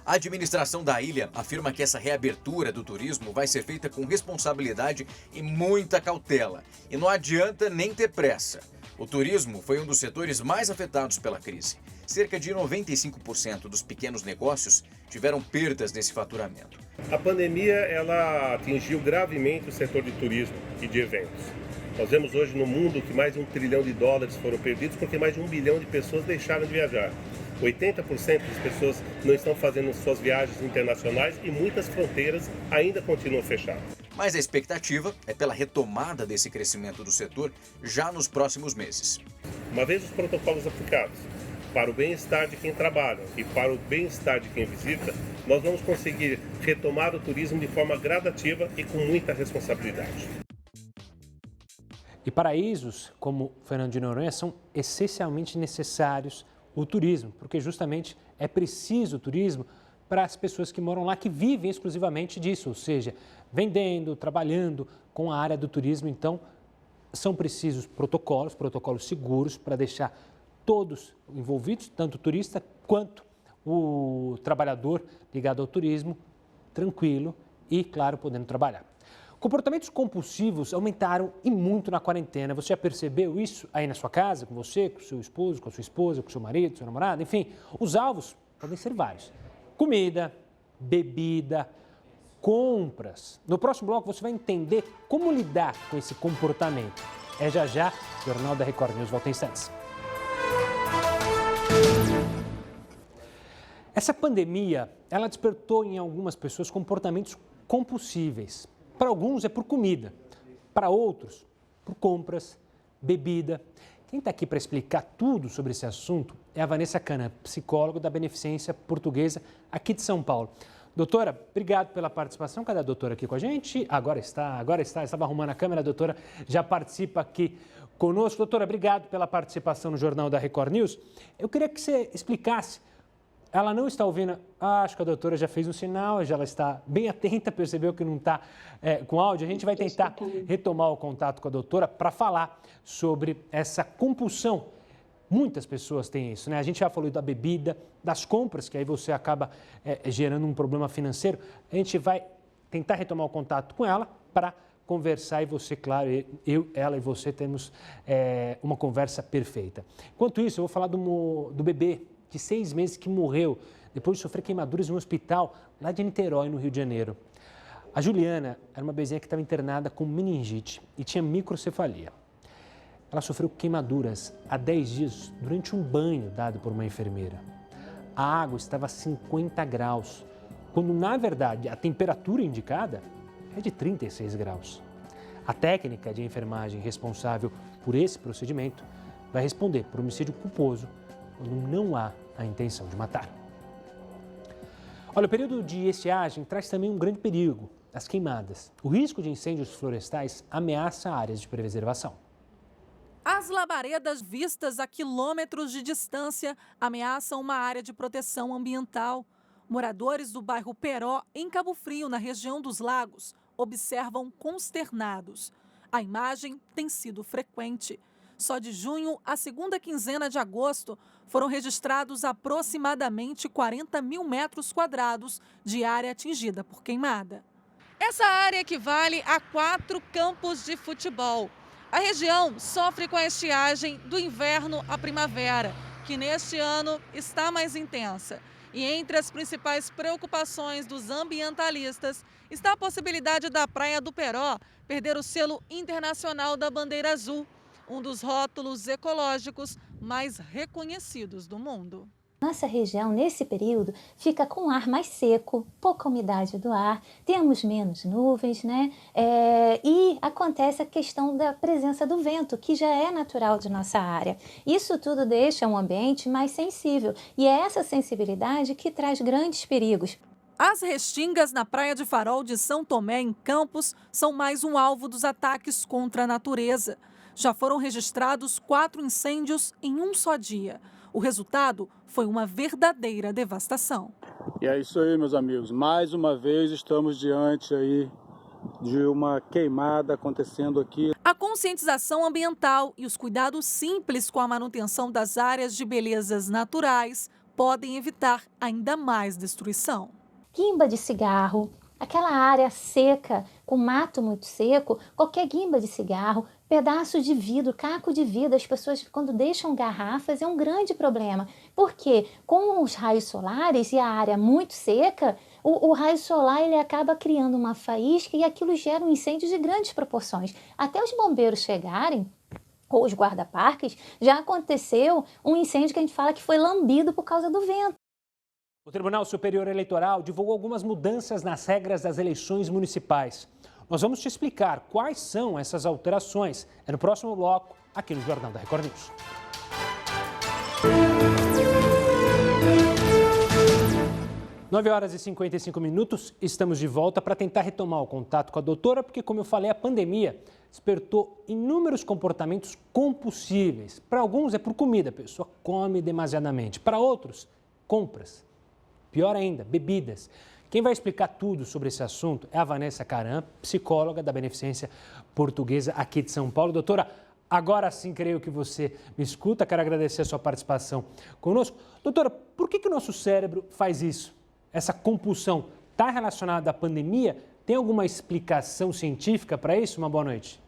A administração da ilha afirma que essa reabertura do turismo vai ser feita com responsabilidade e muita cautela. E não adianta nem ter pressa. O turismo foi um dos setores mais afetados pela crise. Cerca de 95% dos pequenos negócios tiveram perdas nesse faturamento. A pandemia ela atingiu gravemente o setor de turismo e de eventos. Nós vemos hoje no mundo que mais de $1 trilhão foram perdidos porque mais de 1 bilhão de pessoas deixaram de viajar. 80% das pessoas não estão fazendo suas viagens internacionais e muitas fronteiras ainda continuam fechadas. Mas a expectativa é pela retomada desse crescimento do setor já nos próximos meses. Uma vez os protocolos aplicados para o bem-estar de quem trabalha e para o bem-estar de quem visita, nós vamos conseguir retomar o turismo de forma gradativa e com muita responsabilidade. E paraísos como Fernando de Noronha são essencialmente necessários o turismo, porque justamente é preciso o turismo para as pessoas que moram lá, que vivem exclusivamente disso, ou seja, vendendo, trabalhando com a área do turismo. Então, são precisos protocolos seguros para deixar todos envolvidos, tanto o turista quanto o trabalhador ligado ao turismo, tranquilo e, claro, podendo trabalhar. Comportamentos compulsivos aumentaram e muito na quarentena. Você já percebeu isso aí na sua casa, com você, com o seu esposo, com a sua esposa, com o seu marido, com o seu namorado? Enfim, os alvos podem ser vários. Comida, bebida, compras. No próximo bloco você vai entender como lidar com esse comportamento. É já, Jornal da Record News volta em instantes. Essa pandemia, ela despertou em algumas pessoas comportamentos compulsíveis. Para alguns é por comida, para outros por compras, bebida. Quem está aqui para explicar tudo sobre esse assunto é a Vanessa Cana, psicóloga da Beneficência Portuguesa aqui de São Paulo. Doutora, obrigado pela participação. Cadê a doutora aqui com a gente? Agora está. Estava arrumando a câmera, a doutora já participa aqui conosco. Doutora, obrigado pela participação no Jornal da Record News. Eu queria que você explicasse. Ela não está ouvindo, acho que a doutora já fez um sinal, já ela está bem atenta, percebeu que não está com áudio. A gente vai tentar retomar o contato com a doutora para falar sobre essa compulsão. Muitas pessoas têm isso, né? A gente já falou da bebida, das compras, que aí você acaba gerando um problema financeiro. A gente vai tentar retomar o contato com ela para conversar e você, claro, ela e você temos uma conversa perfeita. Enquanto isso, eu vou falar do bebê de 6 meses que morreu depois de sofrer queimaduras em um hospital lá de Niterói, no Rio de Janeiro. A Juliana era uma bebezinha que estava internada com meningite e tinha microcefalia. Ela sofreu queimaduras há 10 dias durante um banho dado por uma enfermeira. A água estava a 50 graus, quando na verdade a temperatura indicada é de 36 graus. A técnica de enfermagem responsável por esse procedimento vai responder por homicídio culposo quando não há a intenção de matar. Olha, o período de estiagem traz também um grande perigo, as queimadas. O risco de incêndios florestais ameaça áreas de preservação. As labaredas vistas a quilômetros de distância ameaçam uma área de proteção ambiental. Moradores do bairro Peró, em Cabo Frio, na região dos Lagos, observam consternados. A imagem tem sido frequente. Só de junho à segunda quinzena de agosto, foram registrados aproximadamente 40 mil metros quadrados de área atingida por queimada. Essa área equivale a 4 campos de futebol. A região sofre com a estiagem do inverno à primavera, que neste ano está mais intensa. E entre as principais preocupações dos ambientalistas está a possibilidade da Praia do Peró perder o selo internacional da bandeira azul, um dos rótulos ecológicos mais reconhecidos do mundo. Nossa região, nesse período, fica com ar mais seco, pouca umidade do ar, temos menos nuvens, né? E acontece a questão da presença do vento, que já é natural de nossa área. Isso tudo deixa um ambiente mais sensível e é essa sensibilidade que traz grandes perigos. As restingas na Praia de Farol de São Tomé, em Campos, são mais um alvo dos ataques contra a natureza. Já foram registrados 4 incêndios em um só dia. O resultado foi uma verdadeira devastação. E é isso aí, meus amigos. Mais uma vez estamos diante aí de uma queimada acontecendo aqui. A conscientização ambiental e os cuidados simples com a manutenção das áreas de belezas naturais podem evitar ainda mais destruição. Guimba de cigarro, aquela área seca, com mato muito seco, qualquer guimba de cigarro, pedaço de vidro, caco de vidro, as pessoas quando deixam garrafas é um grande problema. Porque com os raios solares e a área muito seca, o raio solar ele acaba criando uma faísca e aquilo gera um incêndio de grandes proporções. Até os bombeiros chegarem, ou os guarda-parques, já aconteceu um incêndio que a gente fala que foi lambido por causa do vento. O Tribunal Superior Eleitoral divulgou algumas mudanças nas regras das eleições municipais. Nós vamos te explicar quais são essas alterações. É no próximo bloco, aqui no Jornal da Record News. 9h55, estamos de volta para tentar retomar o contato com a doutora, porque, como eu falei, a pandemia despertou inúmeros comportamentos compulsíveis. Para alguns é por comida, a pessoa come demasiadamente. Para outros, compras. Pior ainda, bebidas. Quem vai explicar tudo sobre esse assunto é a Vanessa Caram, psicóloga da Beneficência Portuguesa aqui de São Paulo. Doutora, agora sim creio que você me escuta, quero agradecer a sua participação conosco. Doutora, por que o nosso cérebro faz isso? Essa compulsão está relacionada à pandemia? Tem alguma explicação científica para isso? Uma boa noite.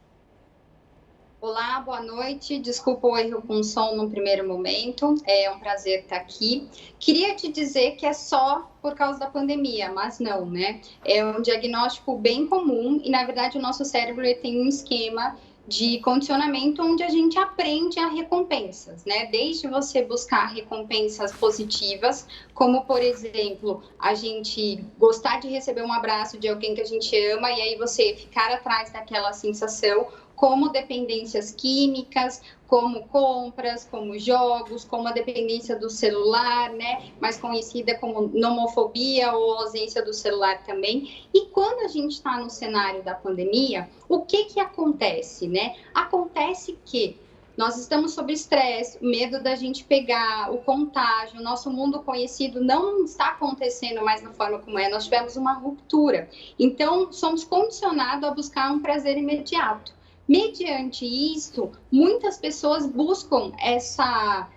Olá, boa noite. Desculpa o erro com o som no primeiro momento. É um prazer estar aqui. Queria te dizer que é só por causa da pandemia, mas não, né? É um diagnóstico bem comum e, na verdade, o nosso cérebro ele tem um esquema de condicionamento onde a gente aprende a recompensas, né? Desde você buscar recompensas positivas, como, por exemplo, a gente gostar de receber um abraço de alguém que a gente ama e aí você ficar atrás daquela sensação, como dependências químicas, como compras, como jogos, como a dependência do celular, né? Mais conhecida como nomofobia ou ausência do celular também. E quando a gente está no cenário da pandemia, o que acontece, né? Acontece que nós estamos sob estresse, medo da gente pegar o contágio, o nosso mundo conhecido não está acontecendo mais da forma como é, nós tivemos uma ruptura. Então, somos condicionados a buscar um prazer imediato. Mediante isso, muitas pessoas buscam essa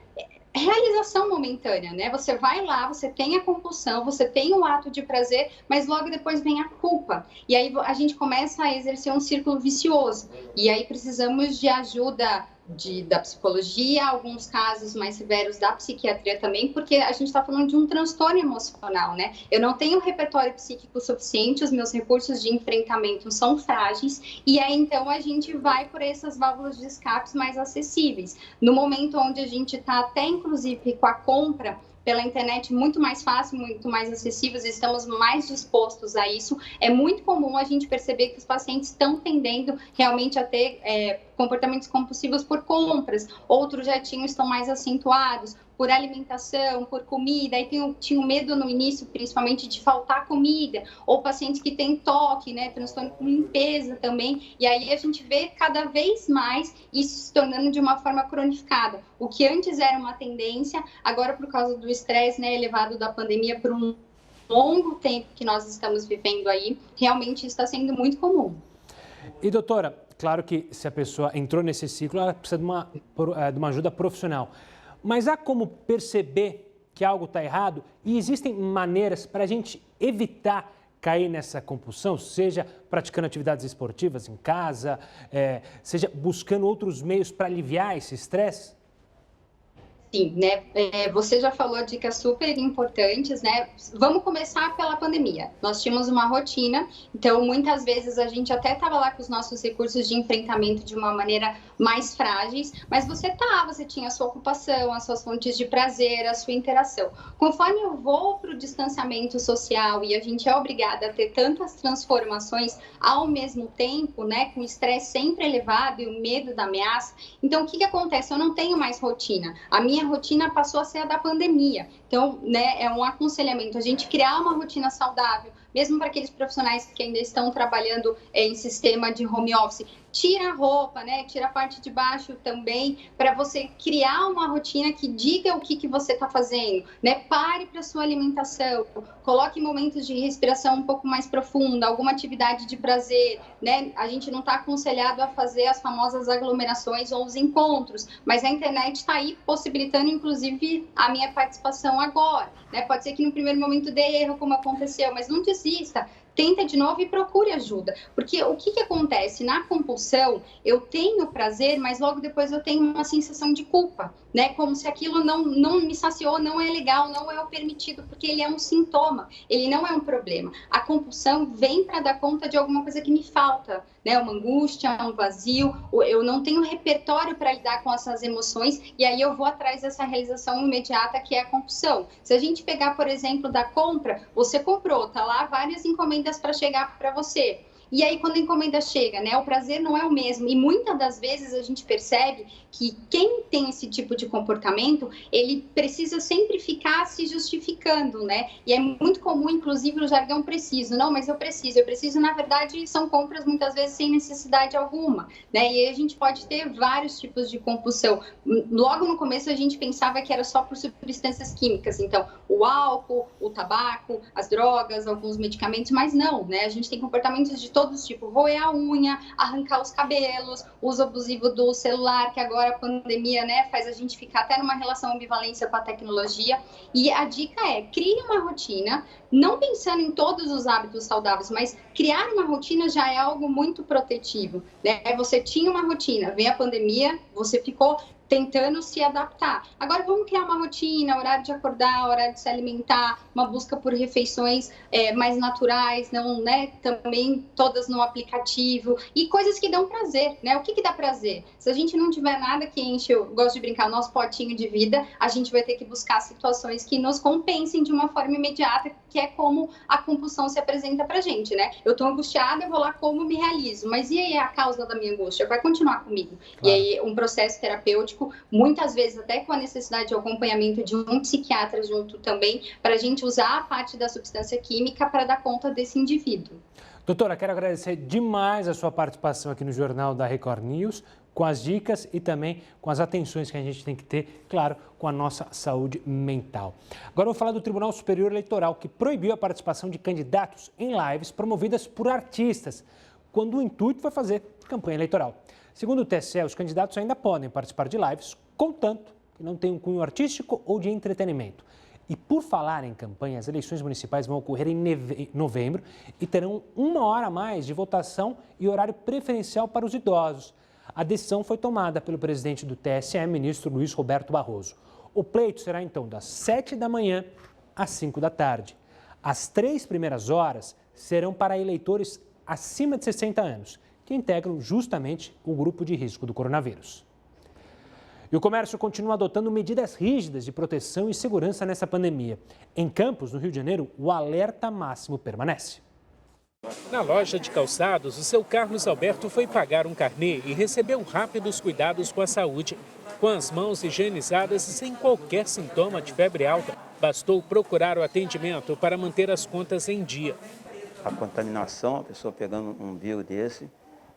realização momentânea, né? Você vai lá, você tem a compulsão, você tem o ato de prazer, mas logo depois vem a culpa. E aí a gente começa a exercer um círculo vicioso. E aí precisamos de ajuda da psicologia, alguns casos mais severos da psiquiatria também, porque a gente está falando de um transtorno emocional, né? Eu não tenho repertório psíquico suficiente, os meus recursos de enfrentamento são frágeis, e aí então a gente vai por essas válvulas de escape mais acessíveis. No momento onde a gente está até inclusive com a compra pela internet muito mais fácil, muito mais acessível, estamos mais dispostos a isso. É muito comum a gente perceber que os pacientes estão tendendo realmente a ter comportamentos compulsivos por compras, outros já estão mais acentuados por alimentação, por comida, aí tinham medo no início, principalmente de faltar comida, ou pacientes que têm toque, né, transtorno com limpeza também, e aí a gente vê cada vez mais isso se tornando de uma forma cronificada. O que antes era uma tendência, agora por causa do estresse, né, elevado da pandemia, por um longo tempo que nós estamos vivendo aí, realmente está sendo muito comum. E doutora, claro que se a pessoa entrou nesse ciclo, ela precisa de uma ajuda profissional. Mas há como perceber que algo está errado e existem maneiras para a gente evitar cair nessa compulsão, seja praticando atividades esportivas em casa, seja buscando outros meios para aliviar esse estresse? Sim, né? Você já falou dicas super importantes, né? Vamos começar pela pandemia. Nós tínhamos uma rotina, então muitas vezes a gente até estava lá com os nossos recursos de enfrentamento de uma maneira mais frágeis, mas você tinha a sua ocupação, as suas fontes de prazer, a sua interação. Conforme eu vou para o distanciamento social e a gente é obrigada a ter tantas transformações ao mesmo tempo, né? Com o estresse sempre elevado e o medo da ameaça, então o que acontece? Eu não tenho mais rotina. A minha rotina passou a ser a da pandemia. Então, né, é um aconselhamento a gente criar uma rotina saudável, mesmo para aqueles profissionais que ainda estão trabalhando em sistema de home office. Tira a roupa, né? Tira a parte de baixo também, para você criar uma rotina que diga o que você está fazendo, né? Pare para sua alimentação, coloque momentos de respiração um pouco mais profunda, alguma atividade de prazer, né? A gente não está aconselhado a fazer as famosas aglomerações ou os encontros, mas a internet está aí possibilitando, inclusive, a minha participação agora, né? Pode ser que no primeiro momento dê erro, como aconteceu, mas não desista. tenta de novo e procure ajuda. Porque o que acontece? Na compulsão, eu tenho prazer, mas logo depois eu tenho uma sensação de culpa, né? Como se aquilo não me saciou, não é legal, não é o permitido, porque ele é um sintoma, ele não é um problema. A compulsão vem para dar conta de alguma coisa que me falta, né? Uma angústia, um vazio, eu não tenho repertório para lidar com essas emoções, e aí eu vou atrás dessa realização imediata que é a compulsão. Se a gente pegar, por exemplo, da compra, você comprou, tá lá várias encomendas para chegar para você. E aí, quando a encomenda chega, né, o prazer não é o mesmo. E muitas das vezes a gente percebe que quem tem esse tipo de comportamento, ele precisa sempre ficar se justificando, né? E é muito comum, inclusive, o jargão preciso. Não, mas eu preciso. Na verdade, são compras muitas vezes sem necessidade alguma, né? E aí a gente pode ter vários tipos de compulsão. Logo no começo a gente pensava que era só por substâncias químicas. Então, o álcool, o tabaco, as drogas, alguns medicamentos, mas não, né? A gente tem comportamentos de todos os tipos, roer a unha, arrancar os cabelos, uso abusivo do celular, que agora a pandemia, né, faz a gente ficar até numa relação ambivalência com a tecnologia. E a dica é, crie uma rotina, não pensando em todos os hábitos saudáveis, mas criar uma rotina já é algo muito protetivo, né? Você tinha uma rotina, vem a pandemia, você ficou tentando se adaptar. Agora vamos criar uma rotina, horário de acordar, horário de se alimentar, uma busca por refeições mais naturais, não, né, também todas no aplicativo, e coisas que dão prazer, né? O que dá prazer? Se a gente não tiver nada que enche, eu gosto de brincar, o nosso potinho de vida, a gente vai ter que buscar situações que nos compensem de uma forma imediata, que é como a compulsão se apresenta pra gente, né? Eu tô angustiada, eu vou lá como me realizo, mas e aí a causa da minha angústia? Vai continuar comigo. Claro. E aí um processo terapêutico, muitas vezes até com a necessidade de acompanhamento de um psiquiatra junto também, para a gente usar a parte da substância química para dar conta desse indivíduo. Doutora, quero agradecer demais a sua participação aqui no Jornal da Record News, com as dicas e também com as atenções que a gente tem que ter, claro, com a nossa saúde mental. Agora eu vou falar do Tribunal Superior Eleitoral, que proibiu a participação de candidatos em lives promovidas por artistas, quando o intuito foi fazer campanha eleitoral. Segundo o TSE, os candidatos ainda podem participar de lives, contanto que não tenham um cunho artístico ou de entretenimento. E por falar em campanha, as eleições municipais vão ocorrer em novembro e terão 1 hora a mais de votação e horário preferencial para os idosos. A decisão foi tomada pelo presidente do TSE, ministro Luiz Roberto Barroso. O pleito será então das 7 da manhã às 5 da tarde. As 3 primeiras horas serão para eleitores acima de 60 anos, que integram justamente o grupo de risco do coronavírus. E o comércio continua adotando medidas rígidas de proteção e segurança nessa pandemia. Em Campos, no Rio de Janeiro, o alerta máximo permanece. Na loja de calçados, o seu Carlos Alberto foi pagar um carnê e recebeu rápidos cuidados com a saúde. Com as mãos higienizadas e sem qualquer sintoma de febre alta, bastou procurar o atendimento para manter as contas em dia. A contaminação, a pessoa pegando um vírus desse,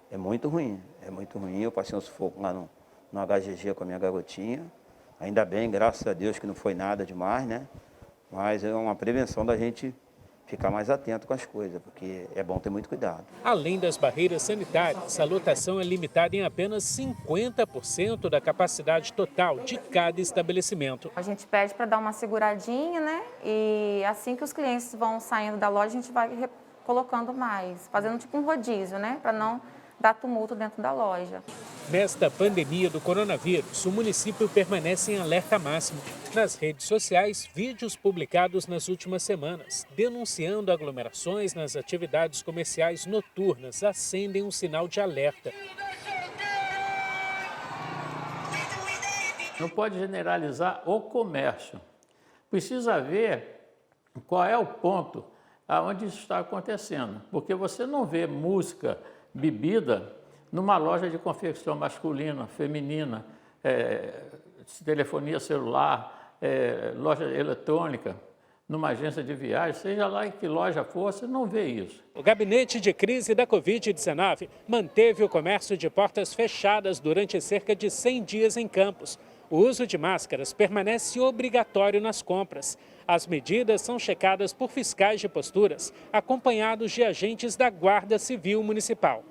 é muito ruim. É muito ruim. Eu passei um sufoco lá no HGG com a minha garotinha. Ainda bem, graças a Deus, que não foi nada demais, né? Mas é uma prevenção da gente ficar mais atento com as coisas, porque é bom ter muito cuidado. Além das barreiras sanitárias, a lotação é limitada em apenas 50% da capacidade total de cada estabelecimento. A gente pede para dar uma seguradinha, né? E assim que os clientes vão saindo da loja, a gente vai colocando mais, fazendo tipo um rodízio, né? Para não dar tumulto dentro da loja. Nesta pandemia do coronavírus, o município permanece em alerta máximo. Nas redes sociais, vídeos publicados nas últimas semanas, denunciando aglomerações nas atividades comerciais noturnas, acendem um sinal de alerta. Não pode generalizar o comércio. Precisa ver qual é o ponto aonde isso está acontecendo, porque você não vê música, bebida numa loja de confecção masculina, feminina, telefonia celular, loja eletrônica, numa agência de viagem, seja lá em que loja for, você não vê isso. O gabinete de crise da Covid-19 manteve o comércio de portas fechadas durante cerca de 100 dias em Campos. O uso de máscaras permanece obrigatório nas compras. As medidas são checadas por fiscais de posturas, acompanhados de agentes da Guarda Civil Municipal.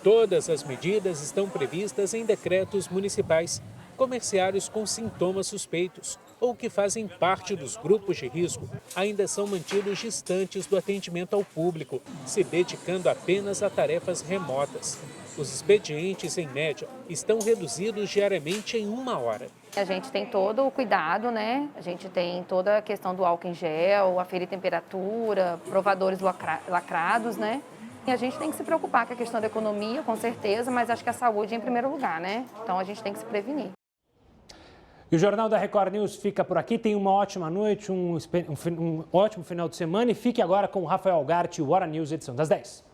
Todas as medidas estão previstas em decretos municipais. Comerciários com sintomas suspeitos ou que fazem parte dos grupos de risco ainda são mantidos distantes do atendimento ao público, se dedicando apenas a tarefas remotas. Os expedientes, em média, estão reduzidos diariamente em 1 hora. A gente tem todo o cuidado, né? A gente tem toda a questão do álcool em gel, aferir temperatura, provadores lacrados, né? E a gente tem que se preocupar com a questão da economia, com certeza, mas acho que a saúde é em primeiro lugar, né? Então a gente tem que se prevenir. E o Jornal da Record News fica por aqui. Tenha uma ótima noite, um ótimo final de semana e fique agora com o Rafael Gart e o Hora News, edição das 10.